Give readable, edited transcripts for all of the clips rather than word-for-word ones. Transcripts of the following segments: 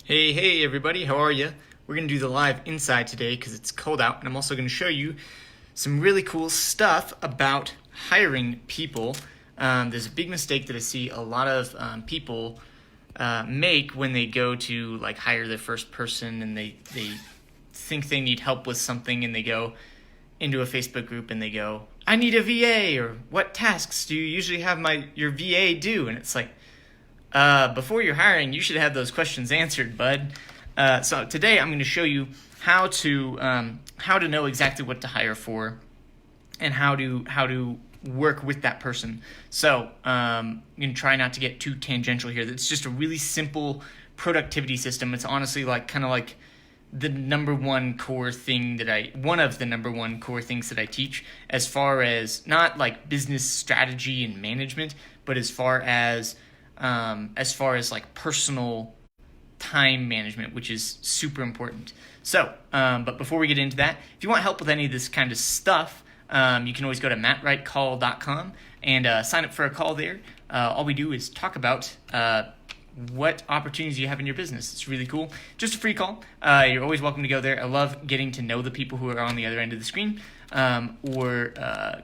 Hey everybody, how are you? We're going to do the live inside today because it's cold out, and I'm also going to show you some really cool stuff about hiring people. There's a big mistake that I see a lot of people make when they go to like hire their first person, and they think they need help with something, and they go into a Facebook group and they go, I need a VA, or what tasks do you usually have your VA do? And it's like, before you're hiring, you should have those questions answered, bud. So today I'm going to show you how to know exactly what to hire for, and how to work with that person. So I'm going to try not to get too tangential here. It's just a really simple productivity system. It's honestly kind of like the number one core thing one of the number one core things that I teach, as far as not like business strategy and management, but as far as like personal time management, which is super important. So, but before we get into that, if you want help with any of this kind of stuff, you can always go to mattwrightcall.com and sign up for a call there. All we do is talk about what opportunities you have in your business. It's really cool. Just a free call. You're always welcome to go there. I love getting to know the people who are on the other end of the screen, or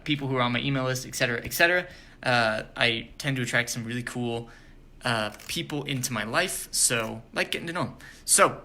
people who are on my email list, etc., etc. I tend to attract some really cool people into my life, so like getting to know them. So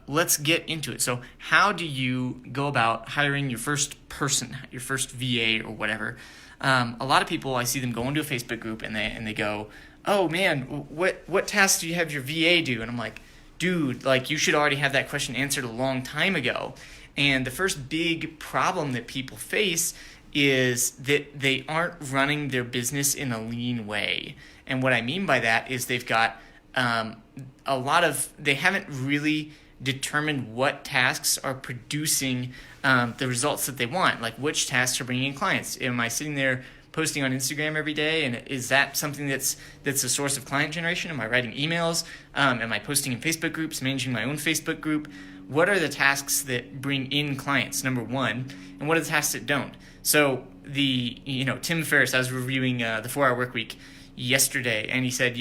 let's get into it. So how do you go about hiring your first person, your first VA or whatever? A lot of people, I see them go into a Facebook group and they go, oh man, what tasks do you have your VA do? And I'm like, dude, like you should already have that question answered a long time ago. And the first big problem that people face is that they aren't running their business in a lean way. And what I mean by that is they've got they haven't really determined what tasks are producing the results that they want, like which tasks are bringing in clients. Am I sitting there posting on Instagram every day, and is that something that's a source of client generation? Am I writing emails? Am I posting in Facebook groups, managing my own Facebook group? What are the tasks that bring in clients, number one, and what are the tasks that don't? So Tim Ferriss, I was reviewing the 4-Hour Workweek yesterday, and he said,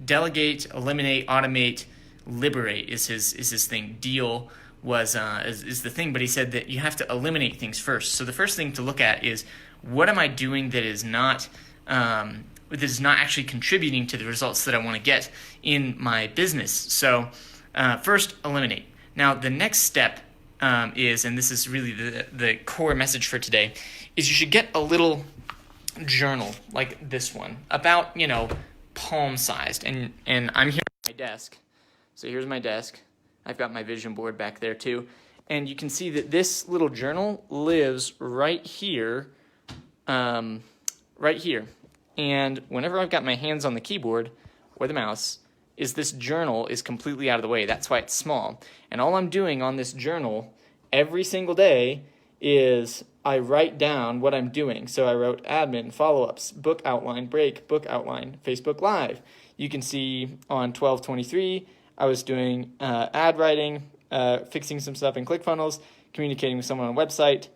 delegate, eliminate, automate, liberate is his thing. Deal is the thing, but he said that you have to eliminate things first. So the first thing to look at is, what am I doing that is not actually contributing to the results that I want to get in my business? So first, eliminate. Now the next step is, and this is really the core message for today, is you should get a little journal like this one, about palm sized, and I'm here at my desk. So here's my desk. I've got my vision board back there too, and you can see that this little journal lives right here, And whenever I've got my hands on the keyboard or the mouse, this journal is completely out of the way. That's why it's small. And all I'm doing on this journal every single day is I write down what I'm doing. So I wrote admin, follow-ups, book outline, break, book outline, Facebook Live. You can see on 12/23, I was doing ad writing, fixing some stuff in ClickFunnels, communicating with someone on a website,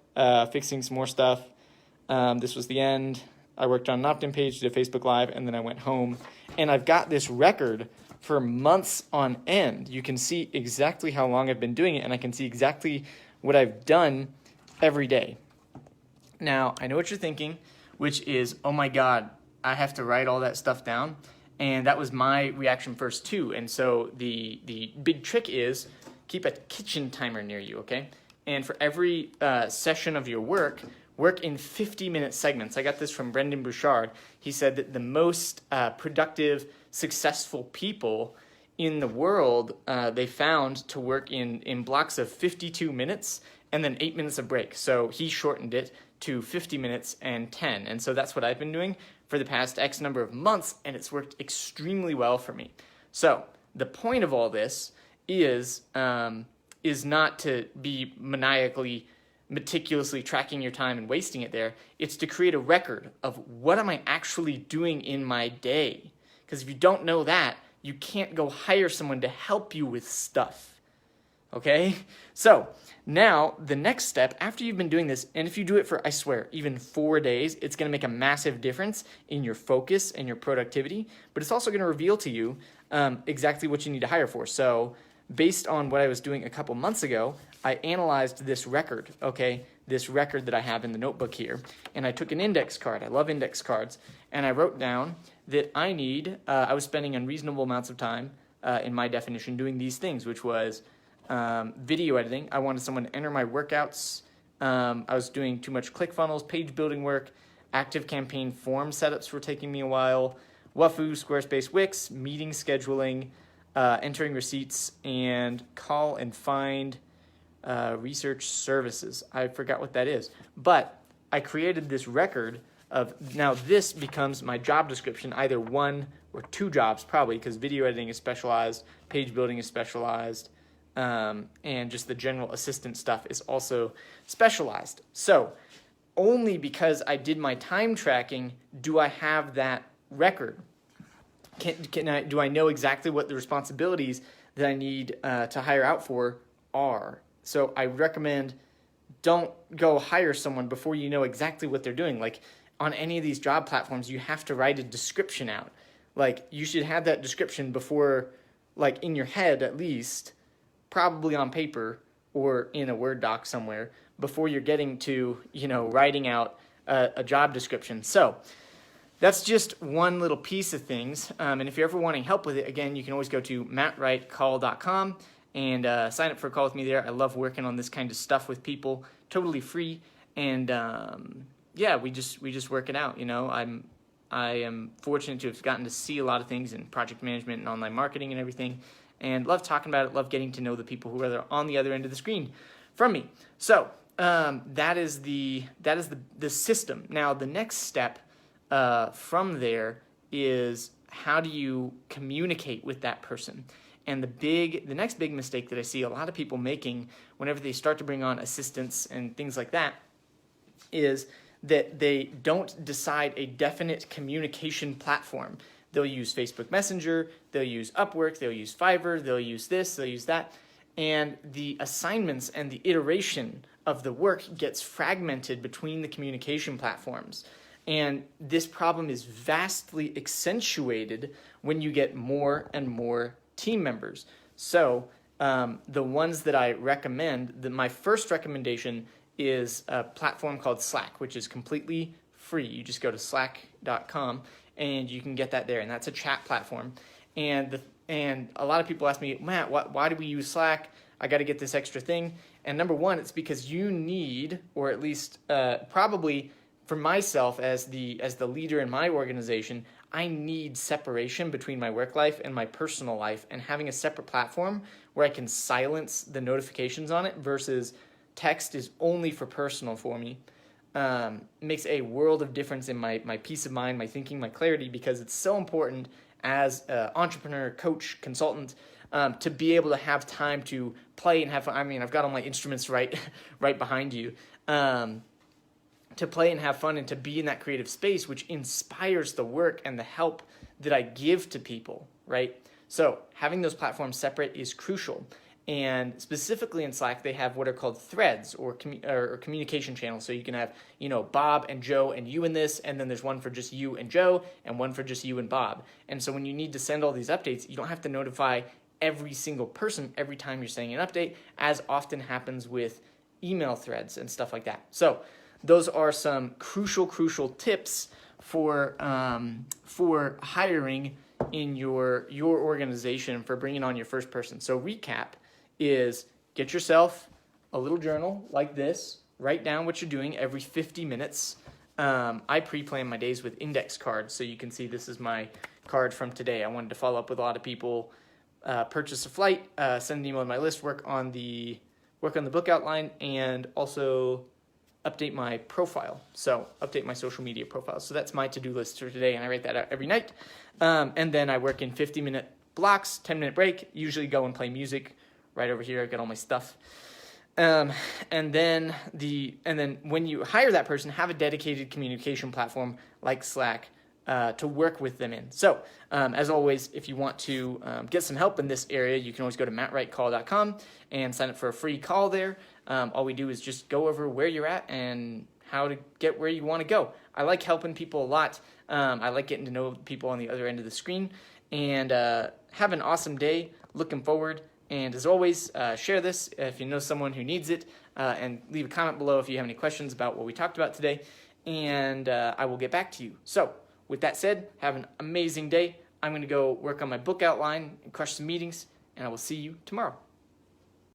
fixing some more stuff. This was the end. I worked on an opt-in page, did a Facebook Live, and then I went home. And I've got this record for months on end. You can see exactly how long I've been doing it, and I can see exactly what I've done every day. Now, I know what you're thinking, which is, oh my God, I have to write all that stuff down. And that was my reaction first too. And so the big trick is keep a kitchen timer near you, okay? And for every session of your work in 50-minute segments. I got this from Brendan Bouchard. He said that the most productive, successful people in the world, they found to work in blocks of 52 minutes and then 8 minutes of break. So he shortened it to 50 minutes and 10. And so that's what I've been doing for the past X number of months, and it's worked extremely well for me. So the point of all this is not to be meticulously tracking your time and wasting it there. It's to create a record of what am I actually doing in my day. Because if you don't know that, you can't go hire someone to help you with stuff. Okay, so now the next step after you've been doing this, and if you do it for, I swear, even 4 days, it's going to make a massive difference in your focus and your productivity, but it's also going to reveal to you exactly what you need to hire for. So based on what I was doing a couple months ago, I analyzed this record, okay, this record that I have in the notebook here, and I took an index card. I love index cards, and I wrote down that I was spending unreasonable amounts of time in my definition doing these things, which was video editing. I wanted someone to enter my workouts. I was doing too much ClickFunnels, page building work, active campaign form setups were taking me a while, Wufoo, Squarespace, Wix, meeting scheduling, entering receipts, and call and find research services. I forgot what that is. But I created this record of, now this becomes my job description, either 1 or 2 jobs probably, because video editing is specialized, page building is specialized, and just the general assistant stuff is also specialized. So only because I did my time tracking do I have that record. Do I know exactly what the responsibilities that I need to hire out for are? So I recommend don't go hire someone before you know exactly what they're doing. Like on any of these job platforms, you have to write a description out. Like you should have that description before, like in your head at least, probably on paper or in a Word doc somewhere before you're getting to, writing out a job description. So that's just one little piece of things. And if you're ever wanting help with it, again, you can always go to mattwrightcall.com and sign up for a call with me there. I love working on this kind of stuff with people, totally free. And we just work it out. I am fortunate to have gotten to see a lot of things in project management and online marketing and everything, and love talking about it, love getting to know the people who are on the other end of the screen from me. So that is the system. Now the next step from there is, how do you communicate with that person? And the next big mistake that I see a lot of people making whenever they start to bring on assistants and things like that is that they don't decide a definite communication platform. They'll use Facebook Messenger, they'll use Upwork, they'll use Fiverr, they'll use this, they'll use that. And the assignments and the iteration of the work gets fragmented between the communication platforms. And this problem is vastly accentuated when you get more and more team members. So the ones that I recommend, my first recommendation is a platform called Slack, which is completely free. You just go to slack.com and you can get that there, and that's a chat platform. And a lot of people ask me, Matt, why do we use Slack? I got to get this extra thing. And number one, it's because you need, or at least probably for myself as the leader in my organization, I need separation between my work life and my personal life, and having a separate platform where I can silence the notifications on it versus text is only for personal for me. Makes a world of difference in my peace of mind, my thinking, my clarity, because it's so important as an entrepreneur, coach, consultant, to be able to have time to play and have fun. I mean, I've got all my instruments right behind you. To play and have fun and to be in that creative space, which inspires the work and the help that I give to people, right? So having those platforms separate is crucial. And specifically in Slack, they have what are called threads or communication channels. So you can have, Bob and Joe and you in this, and then there's one for just you and Joe and one for just you and Bob. And so when you need to send all these updates, you don't have to notify every single person every time you're sending an update, as often happens with email threads and stuff like that. So those are some crucial tips for hiring in your organization, for bringing on your first person. So recap is, get yourself a little journal like this, write down what you're doing every 50 minutes. I pre-plan my days with index cards, so you can see this is my card from today. I wanted to follow up with a lot of people, purchase a flight, send an email to my list, work on the book outline, and also update my profile. So update my social media profile. So that's my to-do list for today, and I write that out every night. And then I work in 50-minute blocks, 10-minute break, usually go and play music. Right over here, I've got all my stuff. And then when you hire that person, have a dedicated communication platform like Slack to work with them in. So, as always, if you want to get some help in this area, you can always go to mattwrightcall.com and sign up for a free call there. All we do is just go over where you're at and how to get where you want to go. I like helping people a lot. I like getting to know people on the other end of the screen. And have an awesome day. Looking forward. And as always, share this if you know someone who needs it. And leave a comment below if you have any questions about what we talked about today. And I will get back to you. So, with that said, have an amazing day. I'm going to go work on my book outline and crush some meetings. And I will see you tomorrow.